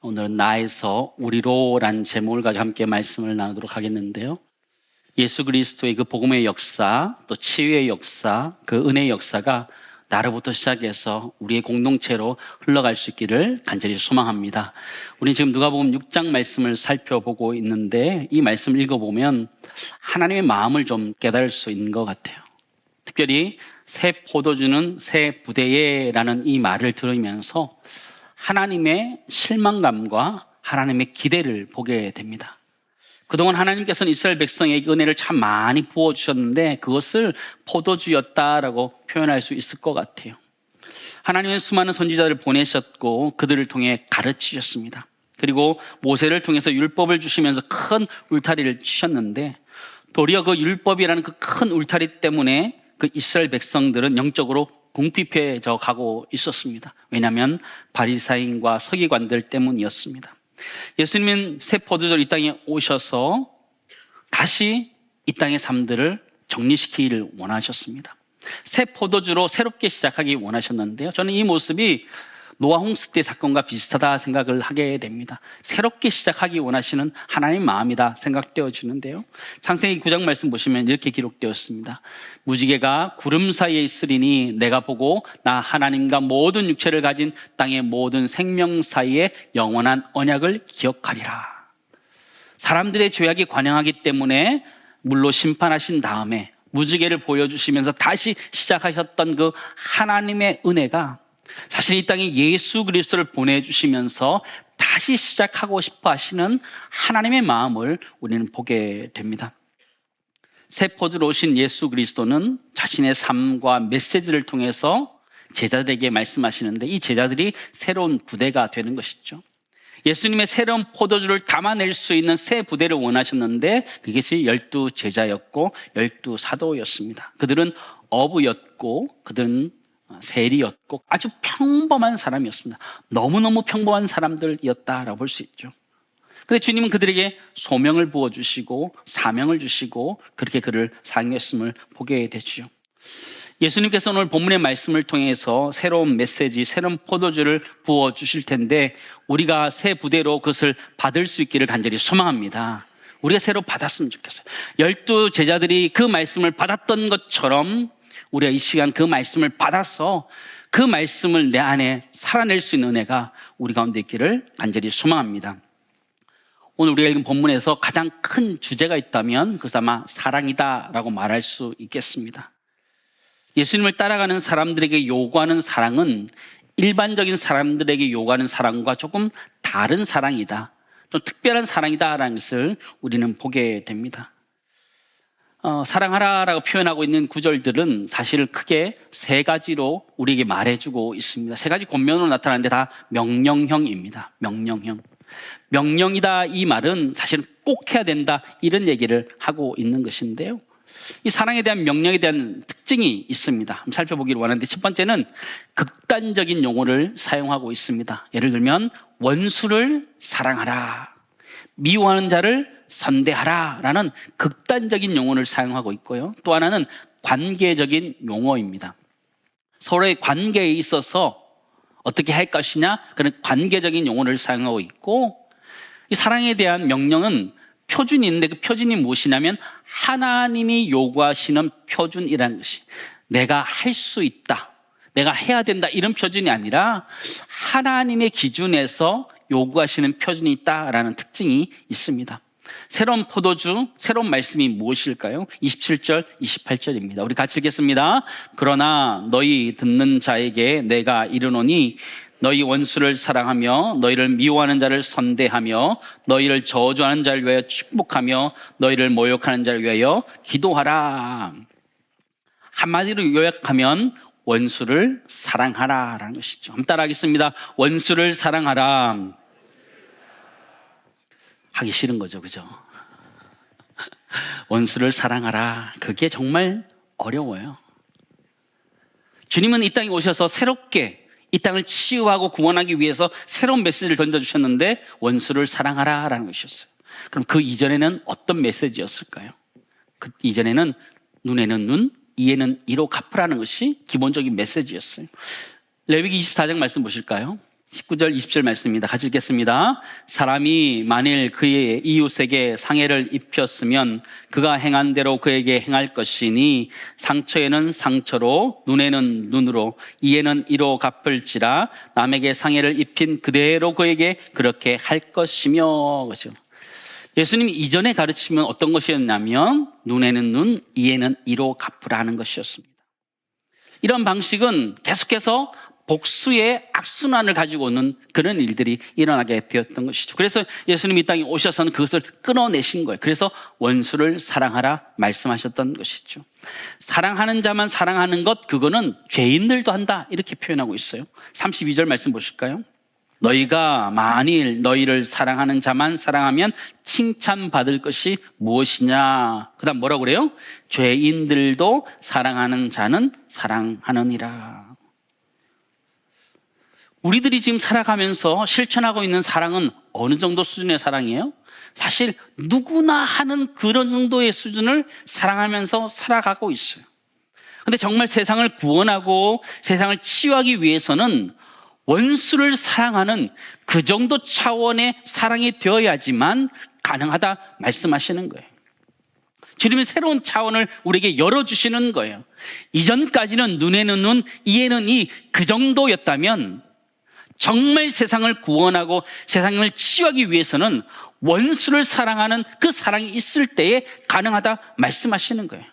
오늘은 나에서 우리로라는 제목을 가지고 함께 말씀을 나누도록 하겠는데요. 예수 그리스도의 그 복음의 역사, 또 치유의 역사, 그 은혜의 역사가 나로부터 시작해서 우리의 공동체로 흘러갈 수 있기를 간절히 소망합니다. 우리 지금 누가복음 6장 말씀을 살펴보고 있는데 이 말씀을 읽어보면 하나님의 마음을 좀 깨달을 수 있는 것 같아요. 특별히 새 포도주는 새 부대에라는 이 말을 들으면서 하나님의 실망감과 하나님의 기대를 보게 됩니다. 그동안 하나님께서는 이스라엘 백성에게 은혜를 참 많이 부어주셨는데 그것을 포도주였다라고 표현할 수 있을 것 같아요. 하나님은 수많은 선지자들을 보내셨고 그들을 통해 가르치셨습니다. 그리고 모세를 통해서 율법을 주시면서 큰 울타리를 치셨는데 도리어 그 율법이라는 그 큰 울타리 때문에 그 이스라엘 백성들은 영적으로 궁핍해져 가고 있었습니다. 왜냐하면 바리사인과 서기관들 때문이었습니다. 예수님은 새 포도주로 이 땅에 오셔서 다시 이 땅의 삶들을 정리시키기를 원하셨습니다. 새 포도주로 새롭게 시작하기 원하셨는데요. 저는 이 모습이 노아 홍수 때 사건과 비슷하다 생각을 하게 됩니다. 새롭게 시작하기 원하시는 하나님의 마음이다 생각되어지는데요. 창세기 9장 말씀 보시면 이렇게 기록되었습니다. 무지개가 구름 사이에 있으리니 내가 보고 나 하나님과 모든 육체를 가진 땅의 모든 생명 사이에 영원한 언약을 기억하리라. 사람들의 죄악이 관영하기 때문에 물로 심판하신 다음에 무지개를 보여주시면서 다시 시작하셨던 그 하나님의 은혜가 사실 이 땅에 예수 그리스도를 보내주시면서 다시 시작하고 싶어 하시는 하나님의 마음을 우리는 보게 됩니다. 새 포도로 오신 예수 그리스도는 자신의 삶과 메시지를 통해서 제자들에게 말씀하시는데 이 제자들이 새로운 부대가 되는 것이죠. 예수님의 새로운 포도주를 담아낼 수 있는 새 부대를 원하셨는데 그것이 12 제자였고 12 사도였습니다. 그들은 어부였고 그들은 세리였고 아주 평범한 사람이었습니다. 너무너무 평범한 사람들이었다라고 볼 수 있죠. 그런데 주님은 그들에게 소명을 부어주시고 사명을 주시고 그렇게 그를 사용했음을 보게 되죠. 예수님께서 오늘 본문의 말씀을 통해서 새로운 메시지, 새로운 포도주를 부어주실 텐데 우리가 새 부대로 그것을 받을 수 있기를 간절히 소망합니다. 우리가 새로 받았으면 좋겠어요. 12 제자들이 그 말씀을 받았던 것처럼 우리가 이 시간 그 말씀을 받아서 그 말씀을 내 안에 살아낼 수 있는 은혜가 우리 가운데 있기를 간절히 소망합니다. 오늘 우리가 읽은 본문에서 가장 큰 주제가 있다면 그것은 아마 사랑이다라고 말할 수 있겠습니다. 예수님을 따라가는 사람들에게 요구하는 사랑은 일반적인 사람들에게 요구하는 사랑과 조금 다른 사랑이다. 좀 특별한 사랑이다라는 것을 우리는 보게 됩니다. 사랑하라라고 표현하고 있는 구절들은 사실 크게 세 가지로 우리에게 말해주고 있습니다. 세 가지 권면으로 나타나는데 다 명령형입니다. 명령형. 명령이다 이 말은 사실은 꼭 해야 된다 이런 얘기를 하고 있는 것인데요. 이 사랑에 대한 명령에 대한 특징이 있습니다. 한번 살펴보기를 원하는데 첫 번째는 극단적인 용어를 사용하고 있습니다. 예를 들면 원수를 사랑하라, 미워하는 자를 선대하라 라는 극단적인 용어를 사용하고 있고요. 또 하나는 관계적인 용어입니다. 서로의 관계에 있어서 어떻게 할 것이냐 그런 관계적인 용어를 사용하고 있고 이 사랑에 대한 명령은 표준이 있는데 그 표준이 무엇이냐면 하나님이 요구하시는 표준이라는 것이 내가 할 수 있다, 내가 해야 된다 이런 표준이 아니라 하나님의 기준에서 요구하시는 표준이 있다라는 특징이 있습니다. 새로운 포도주, 새로운 말씀이 무엇일까요? 27절, 28절입니다. 우리 같이 읽겠습니다. 그러나 너희 듣는 자에게 내가 이르노니 너희 원수를 사랑하며 너희를 미워하는 자를 선대하며 너희를 저주하는 자를 위하여 축복하며 너희를 모욕하는 자를 위하여 기도하라. 한마디로 요약하면 원수를 사랑하라라는 것이죠. 한번 따라하겠습니다. 원수를 사랑하라. 하기 싫은 거죠, 그죠? 원수를 사랑하라. 그게 정말 어려워요. 주님은 이 땅에 오셔서 새롭게 이 땅을 치유하고 구원하기 위해서 새로운 메시지를 던져주셨는데 원수를 사랑하라라는 것이었어요. 그럼 그 이전에는 어떤 메시지였을까요? 그 이전에는 눈에는 눈, 이에는 이로 갚으라는 것이 기본적인 메시지였어요. 레위기 24장 말씀 보실까요? 19절, 20절 말씀입니다. 같이 읽겠습니다. 사람이 만일 그의 이웃에게 상해를 입혔으면 그가 행한 대로 그에게 행할 것이니 상처에는 상처로 눈에는 눈으로 이에는 이로 갚을지라 남에게 상해를 입힌 그대로 그에게 그렇게 할 것이며. 그렇죠? 예수님이 이전에 가르치면 어떤 것이었냐면 눈에는 눈, 이에는 이로 갚으라는 것이었습니다. 이런 방식은 계속해서 복수의 악순환을 가지고 오는 그런 일들이 일어나게 되었던 것이죠. 그래서 예수님이 이 땅에 오셔서는 그것을 끊어내신 거예요. 그래서 원수를 사랑하라 말씀하셨던 것이죠. 사랑하는 자만 사랑하는 것, 그거는 죄인들도 한다, 이렇게 표현하고 있어요. 32절 말씀 보실까요? 너희가 만일 너희를 사랑하는 자만 사랑하면 칭찬받을 것이 무엇이냐. 그 다음 뭐라고 그래요? 죄인들도 사랑하는 자는 사랑하느니라. 우리들이 지금 살아가면서 실천하고 있는 사랑은 어느 정도 수준의 사랑이에요? 사실 누구나 하는 그런 정도의 수준을 사랑하면서 살아가고 있어요. 근데 정말 세상을 구원하고 세상을 치유하기 위해서는 원수를 사랑하는 그 정도 차원의 사랑이 되어야지만 가능하다 말씀하시는 거예요. 주님은 새로운 차원을 우리에게 열어주시는 거예요. 이전까지는 눈에는 눈, 이에는 이, 그 정도였다면 정말 세상을 구원하고 세상을 치유하기 위해서는 원수를 사랑하는 그 사랑이 있을 때에 가능하다 말씀하시는 거예요.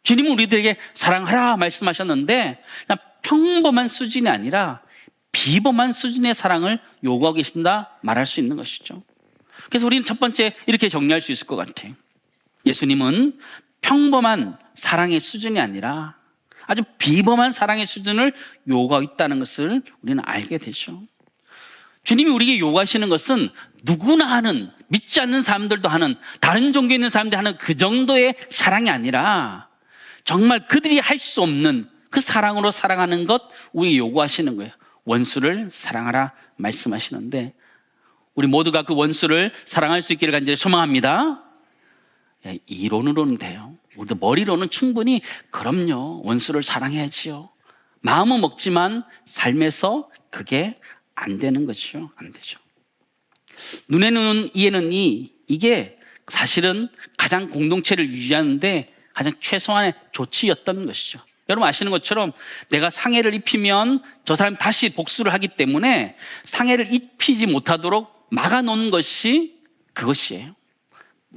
주님은 우리들에게 사랑하라 말씀하셨는데 그냥 평범한 수준이 아니라 비범한 수준의 사랑을 요구하고 계신다 말할 수 있는 것이죠. 그래서 우리는 첫 번째 이렇게 정리할 수 있을 것 같아요. 예수님은 평범한 사랑의 수준이 아니라 아주 비범한 사랑의 수준을 요구하고 있다는 것을 우리는 알게 되죠. 주님이 우리에게 요구하시는 것은 누구나 하는, 믿지 않는 사람들도 하는, 다른 종교에 있는 사람들이 하는 그 정도의 사랑이 아니라 정말 그들이 할 수 없는 그 사랑으로 사랑하는 것 우리에게 요구하시는 거예요. 원수를 사랑하라 말씀하시는데 우리 모두가 그 원수를 사랑할 수 있기를 간절히 소망합니다. 이론으로는 돼요. 우리도 머리로는 충분히 그럼요, 원수를 사랑해야지요. 마음은 먹지만 삶에서 그게 안 되는 거죠. 안 되죠. 눈에는 눈, 이에는 이, 이게 사실은 가장 공동체를 유지하는데 가장 최소한의 조치였던 것이죠. 여러분 아시는 것처럼 내가 상해를 입히면 저 사람이 다시 복수를 하기 때문에 상해를 입히지 못하도록 막아놓은 것이 그것이에요.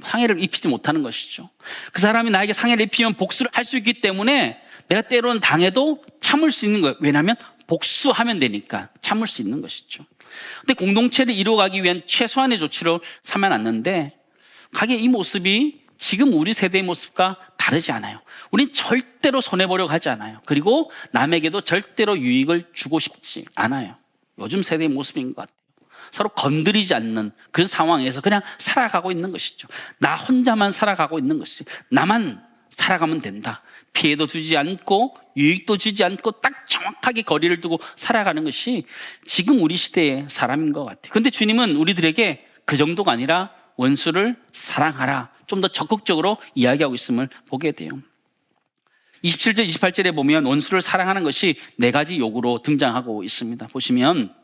상해를 입히지 못하는 것이죠. 그 사람이 나에게 상해를 입히면 복수를 할 수 있기 때문에 내가 때로는 당해도 참을 수 있는 거예요. 왜냐하면 복수하면 되니까 참을 수 있는 것이죠. 근데 공동체를 이루어가기 위한 최소한의 조치로 삼아놨는데 가게 이 모습이 지금 우리 세대의 모습과 다르지 않아요. 우린 절대로 손해보려고 하지 않아요. 그리고 남에게도 절대로 유익을 주고 싶지 않아요. 요즘 세대의 모습인 것 같아요. 서로 건드리지 않는 그 상황에서 그냥 살아가고 있는 것이죠. 나 혼자만 살아가고 있는 것이죠. 나만 살아가면 된다. 피해도 주지 않고 유익도 주지 않고 딱 정확하게 거리를 두고 살아가는 것이 지금 우리 시대의 사람인 것 같아요. 그런데 주님은 우리들에게 그 정도가 아니라 원수를 사랑하라, 좀 더 적극적으로 이야기하고 있음을 보게 돼요. 27절, 28절에 보면 원수를 사랑하는 것이 4가지 요구로 등장하고 있습니다. 보시면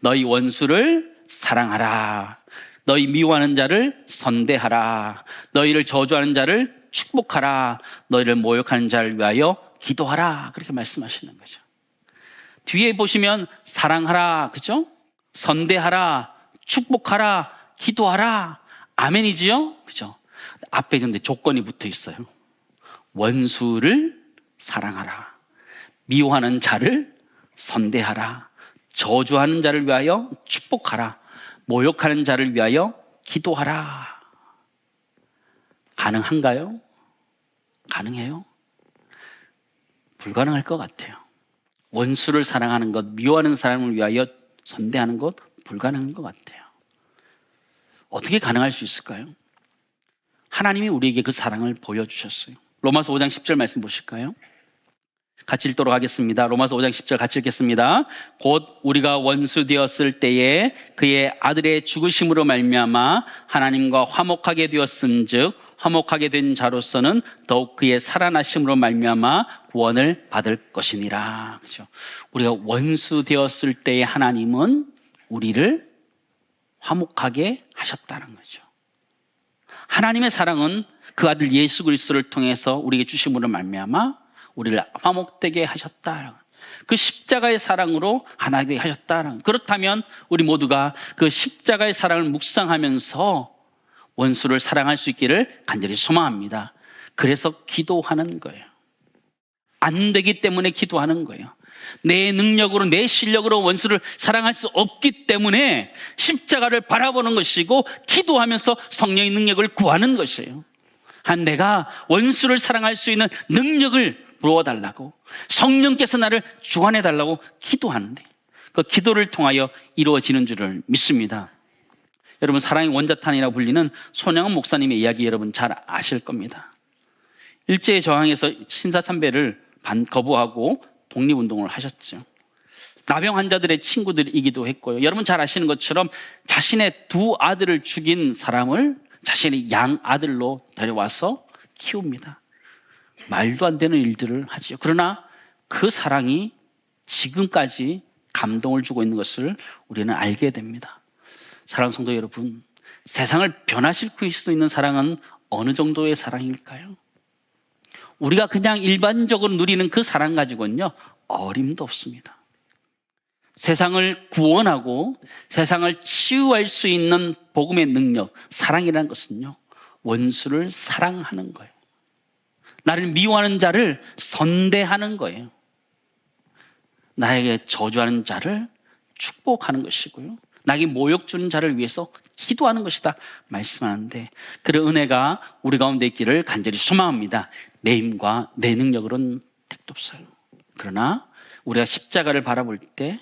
너희 원수를 사랑하라, 너희 미워하는 자를 선대하라, 너희를 저주하는 자를 축복하라, 너희를 모욕하는 자를 위하여 기도하라, 그렇게 말씀하시는 거죠. 뒤에 보시면 사랑하라, 그죠? 선대하라, 축복하라, 기도하라, 아멘이지요? 그죠? 앞에 근데 조건이 붙어 있어요. 원수를 사랑하라, 미워하는 자를 선대하라, 저주하는 자를 위하여 축복하라, 모욕하는 자를 위하여 기도하라. 가능한가요? 가능해요? 불가능할 것 같아요. 원수를 사랑하는 것, 미워하는 사람을 위하여 선대하는 것 불가능한 것 같아요. 어떻게 가능할 수 있을까요? 하나님이 우리에게 그 사랑을 보여주셨어요. 로마서 5장 10절 말씀 보실까요? 같이 읽도록 하겠습니다. 로마서 5장 10절 같이 읽겠습니다. 곧 우리가 원수 되었을 때에 그의 아들의 죽으심으로 말미암아 하나님과 화목하게 되었은즉 화목하게 된 자로서는 더욱 그의 살아나심으로 말미암아 구원을 받을 것이니라. 그렇죠? 우리가 원수 되었을 때의 하나님은 우리를 화목하게 하셨다는 거죠. 하나님의 사랑은 그 아들 예수 그리스도를 통해서 우리에게 주심으로 말미암아 우리를 화목되게 하셨다. 그 십자가의 사랑으로 하나 되게 하셨다. 그렇다면 우리 모두가 그 십자가의 사랑을 묵상하면서 원수를 사랑할 수 있기를 간절히 소망합니다. 그래서 기도하는 거예요. 안 되기 때문에 기도하는 거예요. 내 능력으로, 내 실력으로 원수를 사랑할 수 없기 때문에 십자가를 바라보는 것이고 기도하면서 성령의 능력을 구하는 것이에요. 내가 원수를 사랑할 수 있는 능력을 부어달라고, 성령께서 나를 주관해달라고 기도하는데 그 기도를 통하여 이루어지는 줄을 믿습니다. 여러분, 사랑의 원자탄이라고 불리는 손양원 목사님의 이야기 여러분 잘 아실 겁니다. 일제에 저항해서 신사참배를 거부하고 독립운동을 하셨죠. 나병 환자들의 친구들이기도 했고요. 여러분 잘 아시는 것처럼 자신의 두 아들을 죽인 사람을 자신의 양 아들로 데려와서 키웁니다. 말도 안 되는 일들을 하죠. 그러나 그 사랑이 지금까지 감동을 주고 있는 것을 우리는 알게 됩니다. 사랑하는 성도 여러분, 세상을 변화시킬 수 있는 사랑은 어느 정도의 사랑일까요? 우리가 그냥 일반적으로 누리는 그 사랑 가지고는요, 어림도 없습니다. 세상을 구원하고 세상을 치유할 수 있는 복음의 능력, 사랑이라는 것은요, 원수를 사랑하는 거예요. 나를 미워하는 자를 선대하는 거예요. 나에게 저주하는 자를 축복하는 것이고요. 나에게 모욕 주는 자를 위해서 기도하는 것이다 말씀하는데, 그런 은혜가 우리 가운데 있기를 간절히 소망합니다. 내 힘과 내 능력으로는 택도 없어요. 그러나 우리가 십자가를 바라볼 때,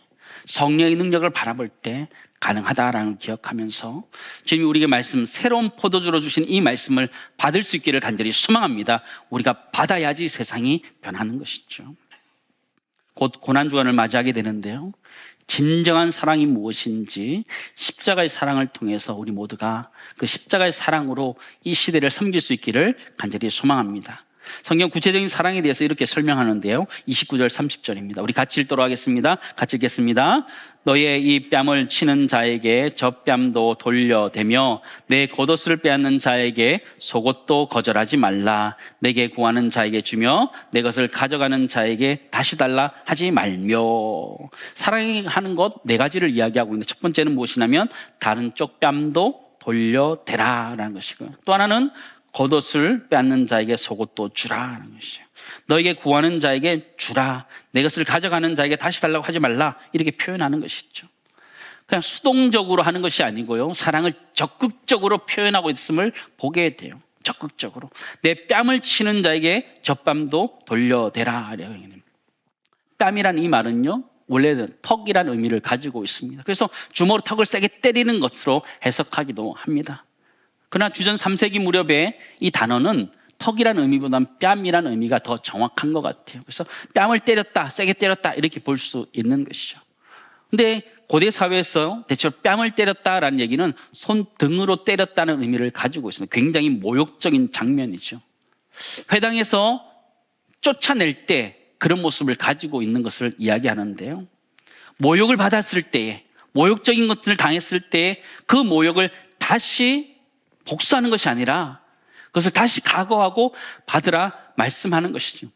성령의 능력을 바라볼 때 가능하다라는 걸 기억하면서 주님이 우리에게 새로운 포도주로 주신 이 말씀을 받을 수 있기를 간절히 소망합니다. 우리가 받아야지 세상이 변하는 것이죠. 곧 고난주간을 맞이하게 되는데요, 진정한 사랑이 무엇인지 십자가의 사랑을 통해서 우리 모두가 그 십자가의 사랑으로 이 시대를 섬길 수 있기를 간절히 소망합니다. 성경 구체적인 사랑에 대해서 이렇게 설명하는데요, 29절 30절입니다. 우리 같이 읽도록 하겠습니다. 같이 읽겠습니다. 너의 이 뺨을 치는 자에게 저 뺨도 돌려대며 내 겉옷을 빼앗는 자에게 속옷도 거절하지 말라. 내게 구하는 자에게 주며 내 것을 가져가는 자에게 다시 달라 하지 말며. 사랑하는 것 네 가지를 이야기하고 있는데, 첫 번째는 무엇이냐면 다른 쪽 뺨도 돌려대라라는 것이고요. 또 하나는 겉옷을 빼앗는 자에게 속옷도 주라는 것이에요. 너에게 구하는 자에게 주라. 내 것을 가져가는 자에게 다시 달라고 하지 말라. 이렇게 표현하는 것이죠. 그냥 수동적으로 하는 것이 아니고요, 사랑을 적극적으로 표현하고 있음을 보게 돼요. 적극적으로. 내 뺨을 치는 자에게 저 뺨도 돌려대라. 뺨이란 이 말은요, 원래는 턱이라는 의미를 가지고 있습니다. 그래서 주먹으로 턱을 세게 때리는 것으로 해석하기도 합니다. 그러나 주전 3세기 무렵에 이 단어는 턱이라는 의미보다는 뺨이라는 의미가 더 정확한 것 같아요. 그래서 뺨을 때렸다, 세게 때렸다 이렇게 볼 수 있는 것이죠. 근데 고대 사회에서 대체로 뺨을 때렸다라는 얘기는 손등으로 때렸다는 의미를 가지고 있습니다. 굉장히 모욕적인 장면이죠. 회당에서 쫓아낼 때 그런 모습을 가지고 있는 것을 이야기하는데요, 모욕을 받았을 때에, 모욕적인 것들을 당했을 때에 그 모욕을 다시 복수하는 것이 아니라 그것을 다시 각오하고 받으라 말씀하는 것이죠.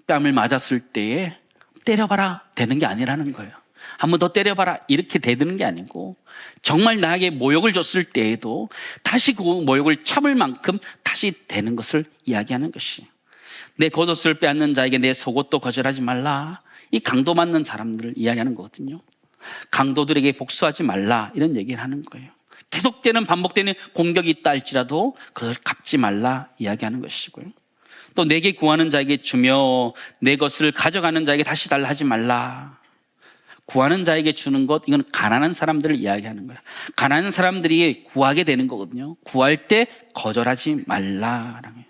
뺨을 맞았을 때에 때려봐라 되는 게 아니라는 거예요. 한 번 더 때려봐라 이렇게 대드는 게 아니고, 정말 나에게 모욕을 줬을 때에도 다시 그 모욕을 참을 만큼 다시 대는 것을 이야기하는 것이에요. 내 겉옷을 빼앗는 자에게 내 속옷도 거절하지 말라. 이 강도 맞는 사람들을 이야기하는 거거든요. 강도들에게 복수하지 말라 이런 얘기를 하는 거예요. 계속되는 반복되는 공격이 있다 할지라도 그것을 갚지 말라 이야기하는 것이고요. 또 내게 구하는 자에게 주며 내 것을 가져가는 자에게 다시 달라 하지 말라. 구하는 자에게 주는 것, 이건 가난한 사람들을 이야기하는 거예요. 가난한 사람들이 구하게 되는 거거든요. 구할 때 거절하지 말라라는 거예요.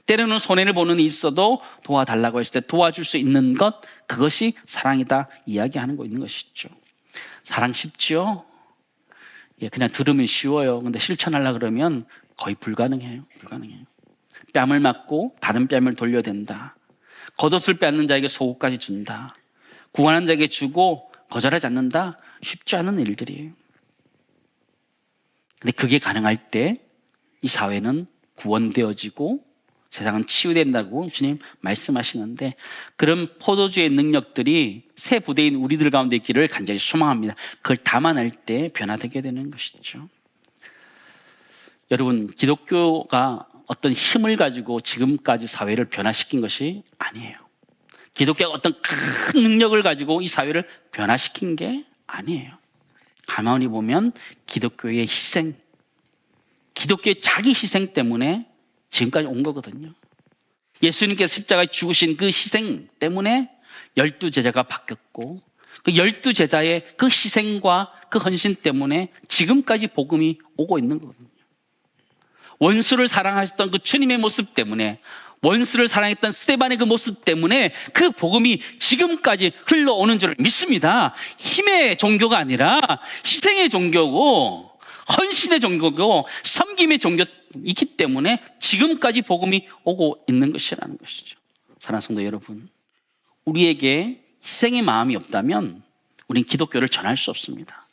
때로는 손해를 보는 일이 있어도 도와달라고 했을 때 도와줄 수 있는 것, 그것이 사랑이다 이야기하는 거 있는 것이죠. 사랑 쉽지요? 그냥 들으면 쉬워요. 근데 실천하려고 그러면 거의 불가능해요. 뺨을 맞고 다른 뺨을 돌려댄다. 겉옷을 빼앗는 자에게 속옷까지 준다. 구하는 자에게 주고 거절하지 않는다. 쉽지 않은 일들이에요. 근데 그게 가능할 때 이 사회는 구원되어지고 세상은 치유된다고 주님 말씀하시는데, 그런 포도주의 능력들이 새 부대인 우리들 가운데 있기를 간절히 소망합니다. 그걸 담아낼 때 변화되게 되는 것이죠. 여러분, 기독교가 어떤 힘을 가지고 지금까지 사회를 변화시킨 것이 아니에요. 기독교가 어떤 큰 능력을 가지고 이 사회를 변화시킨 게 아니에요. 가만히 보면 기독교의 희생, 기독교의 자기 희생 때문에 지금까지 온 거거든요. 예수님께서 십자가에 죽으신 그 희생 때문에 12제자가 바뀌었고, 그 12제자의 그 희생과 그 헌신 때문에 지금까지 복음이 오고 있는 거거든요. 원수를 사랑하셨던 그 주님의 모습 때문에, 원수를 사랑했던 스데반의 그 모습 때문에 그 복음이 지금까지 흘러오는 줄 믿습니다. 힘의 종교가 아니라 희생의 종교고 헌신의 종교고 섬김의 종교이기 때문에 지금까지 복음이 오고 있는 것이라는 것이죠. 사랑하는 성도 여러분, 우리에게 희생의 마음이 없다면 우린 기독교를 전할 수 없습니다.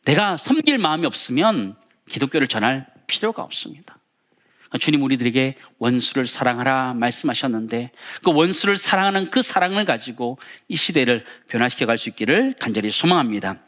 내가 섬길 마음이 없으면 기독교를 전할 필요가 없습니다. 주님 우리들에게 원수를 사랑하라 말씀하셨는데, 그 원수를 사랑하는 그 사랑을 가지고 이 시대를 변화시켜 갈 수 있기를 간절히 소망합니다.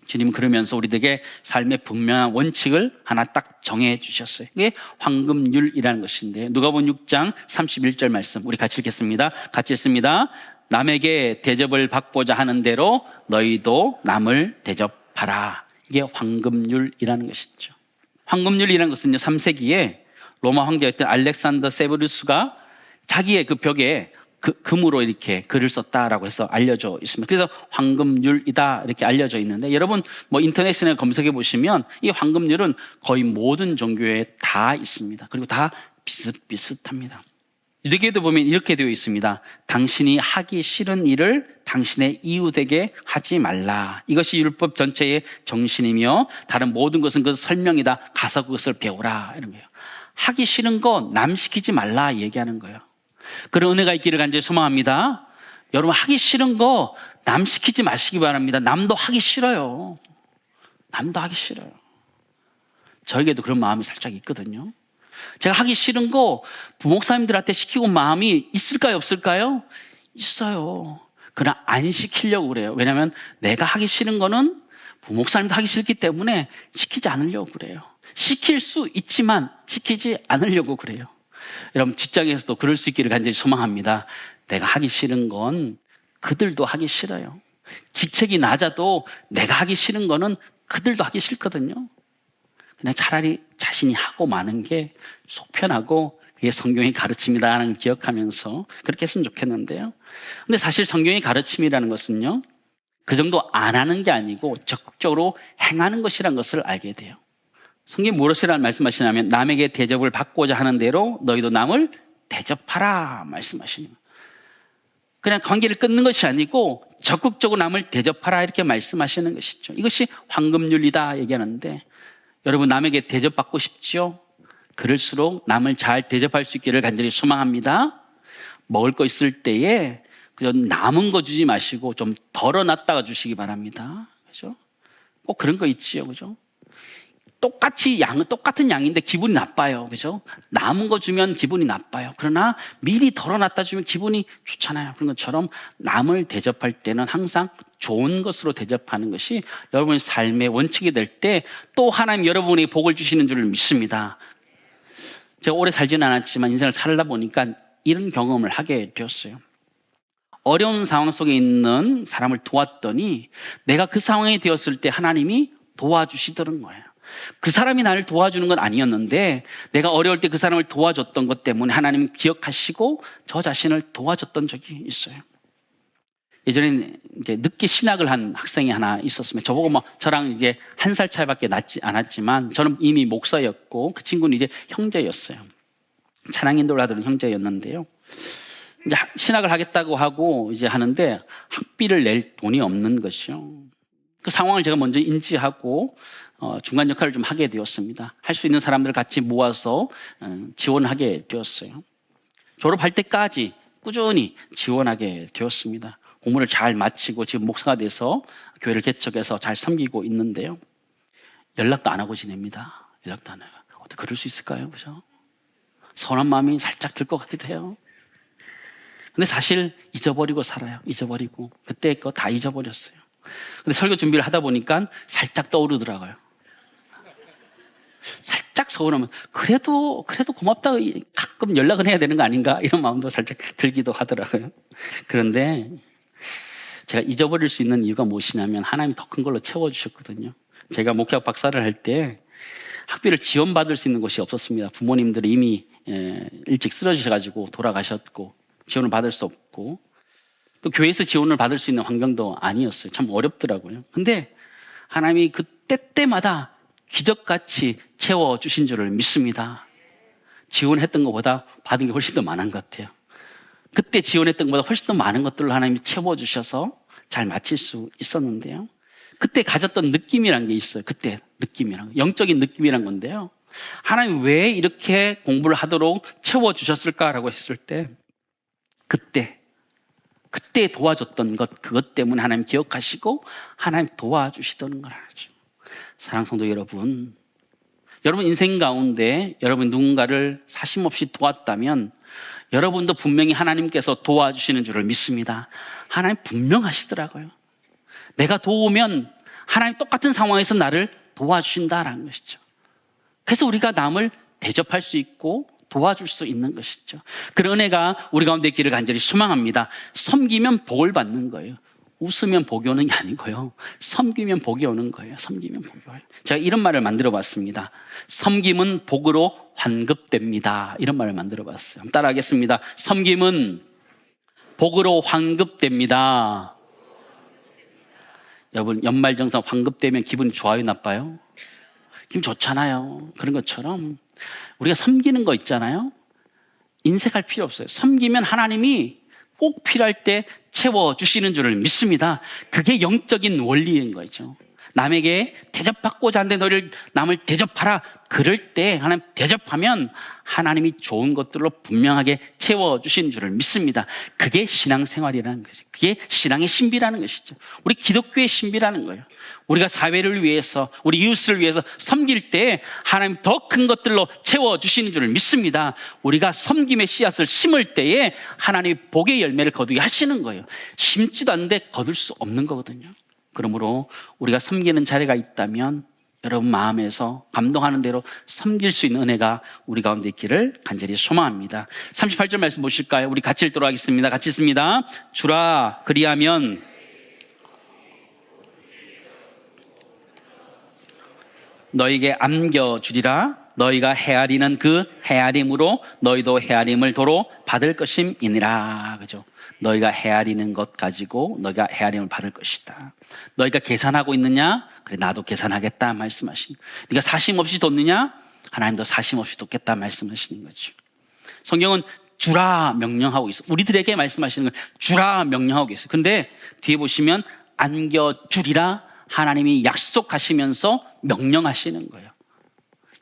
주님은 그러면서 우리들에게 삶의 분명한 원칙을 하나 딱 정해 주셨어요. 그게 황금률이라는 것인데, 누가복음 6장 31절 말씀 우리 같이 읽겠습니다. 같이 읽습니다. 남에게 대접을 받고자 하는 대로 너희도 남을 대접하라. 이게 황금률이라는 것이죠. 황금률이라는 것은요, 3세기에 로마 황제였던 알렉산더 세베루스가 자기의 그 벽에 금으로 이렇게 글을 썼다라고 해서 알려져 있습니다. 그래서 황금률이다 이렇게 알려져 있는데, 여러분 뭐 인터넷에 검색해 보시면 이 황금률은 거의 모든 종교에 다 있습니다. 그리고 다 비슷비슷합니다. 유대교에도 보면 이렇게 되어 있습니다. 당신이 하기 싫은 일을 당신의 이웃에게 하지 말라. 이것이 율법 전체의 정신이며 다른 모든 것은 그 설명이다. 가서 그것을 배우라. 이런 거예요. 하기 싫은 거 남 시키지 말라 얘기하는 거예요. 그런 은혜가 있기를 간절히 소망합니다. 여러분, 하기 싫은 거 남 시키지 마시기 바랍니다. 남도 하기 싫어요. 남도 하기 싫어요. 저에게도 그런 마음이 살짝 있거든요. 제가 하기 싫은 거 부목사님들한테 시키고 마음이 있을까요, 없을까요? 있어요. 그러나 안 시키려고 그래요. 왜냐하면 내가 하기 싫은 거는 부목사님도 하기 싫기 때문에 시키지 않으려고 그래요. 시킬 수 있지만 시키지 않으려고 그래요. 여러분, 직장에서도 그럴 수 있기를 간절히 소망합니다. 내가 하기 싫은 건 그들도 하기 싫어요. 직책이 낮아도 내가 하기 싫은 거는 그들도 하기 싫거든요. 그냥 차라리 자신이 하고 마는 게 속 편하고 그게 성경의 가르침이다라는 걸 기억하면서 그렇게 했으면 좋겠는데요. 근데 사실 성경의 가르침이라는 것은요, 그 정도 안 하는 게 아니고 적극적으로 행하는 것이라는 것을 알게 돼요. 성경이 무엇이라는 말씀하시냐면, 남에게 대접을 받고자 하는 대로 너희도 남을 대접하라 말씀하시는 거예요. 그냥 관계를 끊는 것이 아니고 적극적으로 남을 대접하라 이렇게 말씀하시는 것이죠. 이것이 황금률이다 얘기하는데, 여러분 남에게 대접받고 싶지요? 그럴수록 남을 잘 대접할 수 있기를 간절히 소망합니다. 먹을 거 있을 때에 그냥 남은 거 주지 마시고 좀 덜어놨다가 주시기 바랍니다. 그죠? 꼭 그런 거 있지요, 그죠? 똑같은 양인데 기분이 나빠요. 그죠? 남은 거 주면 기분이 나빠요. 그러나 미리 덜어놨다 주면 기분이 좋잖아요. 그런 것처럼 남을 대접할 때는 항상 좋은 것으로 대접하는 것이 여러분의 삶의 원칙이 될 때 또 하나님 여러분이 복을 주시는 줄 믿습니다. 제가 오래 살지는 않았지만 인생을 살다 보니까 이런 경험을 하게 되었어요. 어려운 상황 속에 있는 사람을 도왔더니 내가 그 상황에 되었을 때 하나님이 도와주시더는 거예요. 그 사람이 나를 도와주는 건 아니었는데 내가 어려울 때 그 사람을 도와줬던 것 때문에 하나님 기억하시고 저 자신을 도와줬던 적이 있어요. 예전에 이제 늦게 신학을 한 학생이 하나 있었으면 저보고 저랑 이제 1살 차이밖에 나지 않았지만 저는 이미 목사였고 그 친구는 이제 형제였어요. 찬양 인도를 하던 형제였는데요. 이제 신학을 하겠다고 하고 이제 하는데 학비를 낼 돈이 없는 것이요. 그 상황을 제가 먼저 인지하고 중간 역할을 좀 하게 되었습니다. 할 수 있는 사람들을 같이 모아서 지원하게 되었어요. 졸업할 때까지 꾸준히 지원하게 되었습니다. 공부를 잘 마치고 지금 목사가 돼서 교회를 개척해서 잘 섬기고 있는데요. 연락도 안 하고 지냅니다. 연락도 안 해요. 어떻게 그럴 수 있을까요? 그죠? 서운한 마음이 살짝 들 것 같기도 해요. 근데 사실 잊어버리고 살아요. 잊어버리고. 그때 거 다 잊어버렸어요. 근데 설교 준비를 하다 보니까 살짝 떠오르더라고요. 살짝 서운하면 그래도 고맙다. 가끔 연락은 해야 되는 거 아닌가? 이런 마음도 살짝 들기도 하더라고요. 그런데 제가 잊어버릴 수 있는 이유가 무엇이냐면 하나님이 더 큰 걸로 채워주셨거든요. 제가 목회학 박사를 할 때 학비를 지원받을 수 있는 곳이 없었습니다. 부모님들이 이미 일찍 쓰러지셔가지고 돌아가셨고 지원을 받을 수 없고 또 교회에서 지원을 받을 수 있는 환경도 아니었어요. 참 어렵더라고요. 근데 하나님이 그 때때마다 기적같이 채워주신 줄을 믿습니다. 지원했던 것보다 받은 게 훨씬 더 많은 것 같아요. 그때 지원했던 것보다 훨씬 더 많은 것들을 하나님이 채워주셔서 잘 마칠 수 있었는데요. 그때 가졌던 느낌이란 게 있어요. 그때 느낌이란, 영적인 느낌이란 건데요. 하나님 왜 이렇게 공부를 하도록 채워주셨을까라고 했을 때 그때 도와줬던 것, 그것 때문에 하나님 기억하시고 하나님 도와주시던 걸 알죠. 사랑하는 성도 여러분, 여러분 인생 가운데 여러분 누군가를 사심없이 도왔다면 여러분도 분명히 하나님께서 도와주시는 줄을 믿습니다. 하나님 분명하시더라고요. 내가 도우면 하나님 똑같은 상황에서 나를 도와주신다라는 것이죠. 그래서 우리가 남을 대접할 수 있고 도와줄 수 있는 것이죠. 그런 은혜가 우리 가운데 있기를 간절히 소망합니다. 섬기면 복을 받는 거예요. 웃으면 복이 오는 게 아니고요. 섬기면 복이 오는 거예요. 섬기면 복이 와요. 제가 이런 말을 만들어 봤습니다. 섬김은 복으로 환급됩니다. 이런 말을 만들어 봤어요. 한번 따라 하겠습니다. 섬김은 복으로 환급됩니다. 여러분, 연말정산 환급되면 기분이 좋아요, 나빠요? 기분 좋잖아요. 그런 것처럼 우리가 섬기는 거 있잖아요. 인색할 필요 없어요. 섬기면 하나님이 꼭 필요할 때 채워주시는 줄을 믿습니다. 그게 영적인 원리인 거죠. 남에게 대접받고자 하는데 너를 남을 대접하라. 그럴 때 하나님 대접하면 하나님이 좋은 것들로 분명하게 채워주시는 줄을 믿습니다. 그게 신앙생활이라는 거죠. 그게 신앙의 신비라는 것이죠. 우리 기독교의 신비라는 거예요. 우리가 사회를 위해서, 우리 이웃을 위해서 섬길 때 하나님 더 큰 것들로 채워주시는 줄을 믿습니다. 우리가 섬김의 씨앗을 심을 때에 하나님이 복의 열매를 거두게 하시는 거예요. 심지도 않는데 거둘 수 없는 거거든요. 그러므로 우리가 섬기는 자리가 있다면 여러분 마음에서 감동하는 대로 섬길 수 있는 은혜가 우리 가운데 있기를 간절히 소망합니다. 38절 말씀 보실까요? 우리 같이 읽도록 하겠습니다. 같이 읽습니다. 주라 그리하면 너에게 안겨주리라. 너희가 헤아리는 그 헤아림으로 너희도 헤아림을 도로 받을 것임이니라. 그죠? 너희가 헤아리는 것 가지고 너희가 헤아림을 받을 것이다. 너희가 계산하고 있느냐? 그래, 나도 계산하겠다 말씀하시는 거예요. 네가 사심 없이 돕느냐? 하나님도 사심 없이 돕겠다 말씀하시는 거죠. 성경은 주라 명령하고 있어요. 우리들에게 말씀하시는 건 주라 명령하고 있어요. 근데 뒤에 보시면 안겨주리라 하나님이 약속하시면서 명령하시는 거예요.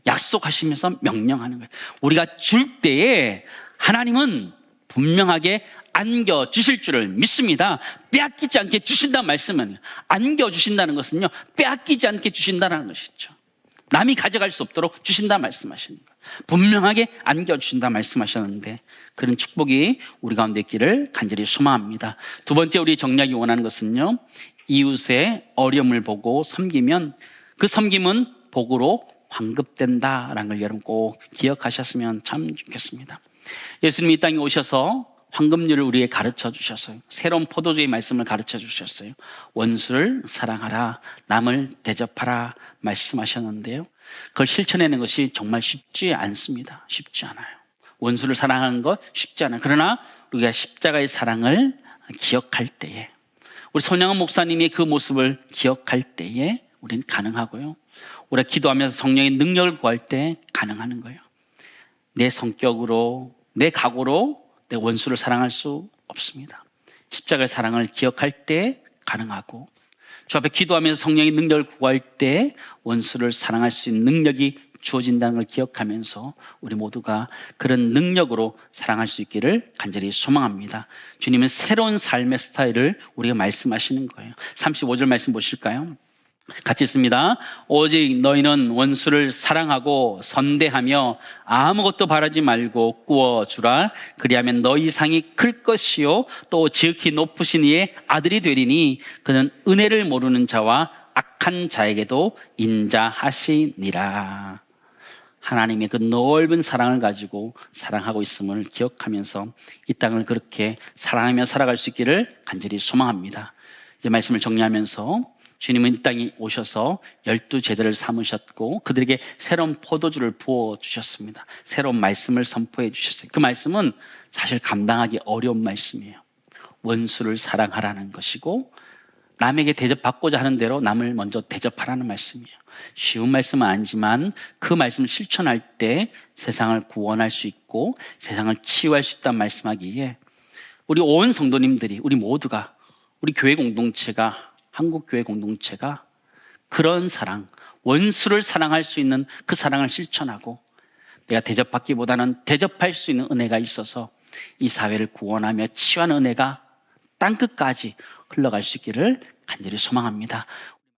약속하시면서 명령하는 거예요. 우리가 줄 때에 하나님은 분명하게 안겨주실 줄을 믿습니다. 빼앗기지 않게 주신다는 말씀은, 안겨주신다는 것은요, 빼앗기지 않게 주신다는 것이죠. 남이 가져갈 수 없도록 주신다 말씀하시는 거예요. 분명하게 안겨주신다 말씀하셨는데 그런 축복이 우리 가운데 있기를 간절히 소망합니다. 두 번째 우리 정리하기 원하는 것은요, 이웃의 어려움을 보고 섬기면 그 섬김은 복으로 환급된다라는 걸 여러분 꼭 기억하셨으면 참 좋겠습니다. 예수님이 이 땅에 오셔서 황금률을 우리에게 가르쳐 주셨어요. 새로운 포도주의 말씀을 가르쳐 주셨어요. 원수를 사랑하라, 남을 대접하라 말씀하셨는데요, 그걸 실천하는 것이 정말 쉽지 않습니다. 쉽지 않아요. 원수를 사랑하는 것 쉽지 않아요. 그러나 우리가 십자가의 사랑을 기억할 때에, 우리 손양원 목사님의 그 모습을 기억할 때에 우리는 가능하고요, 우리가 기도하면서 성령의 능력을 구할 때 가능하는 거예요. 내 성격으로, 내 각오로 내 원수를 사랑할 수 없습니다. 십자가의 사랑을 기억할 때 가능하고, 주 앞에 기도하면서 성령의 능력을 구할 때 원수를 사랑할 수 있는 능력이 주어진다는 걸 기억하면서 우리 모두가 그런 능력으로 사랑할 수 있기를 간절히 소망합니다. 주님은 새로운 삶의 스타일을 우리가 말씀하시는 거예요. 35절 말씀 보실까요? 같이 있습니다. 오직 너희는 원수를 사랑하고 선대하며 아무것도 바라지 말고 꾸어주라. 그리하면 너희 상이 클 것이요 또 지극히 높으신 이의 아들이 되리니 그는 은혜를 모르는 자와 악한 자에게도 인자하시니라. 하나님의 그 넓은 사랑을 가지고 사랑하고 있음을 기억하면서 이 땅을 그렇게 사랑하며 살아갈 수 있기를 간절히 소망합니다. 이제 말씀을 정리하면서 주님은 이 땅에 오셔서 12제자를 삼으셨고 그들에게 새로운 포도주를 부어주셨습니다. 새로운 말씀을 선포해 주셨어요. 그 말씀은 사실 감당하기 어려운 말씀이에요. 원수를 사랑하라는 것이고 남에게 대접받고자 하는 대로 남을 먼저 대접하라는 말씀이에요. 쉬운 말씀은 아니지만 그 말씀을 실천할 때 세상을 구원할 수 있고 세상을 치유할 수 있다는 말씀하기에 우리 온 성도님들이 우리 모두가 우리 교회 공동체가 한국교회 공동체가 그런 사랑, 원수를 사랑할 수 있는 그 사랑을 실천하고 내가 대접받기보다는 대접할 수 있는 은혜가 있어서 이 사회를 구원하며 치유하는 은혜가 땅끝까지 흘러갈 수 있기를 간절히 소망합니다.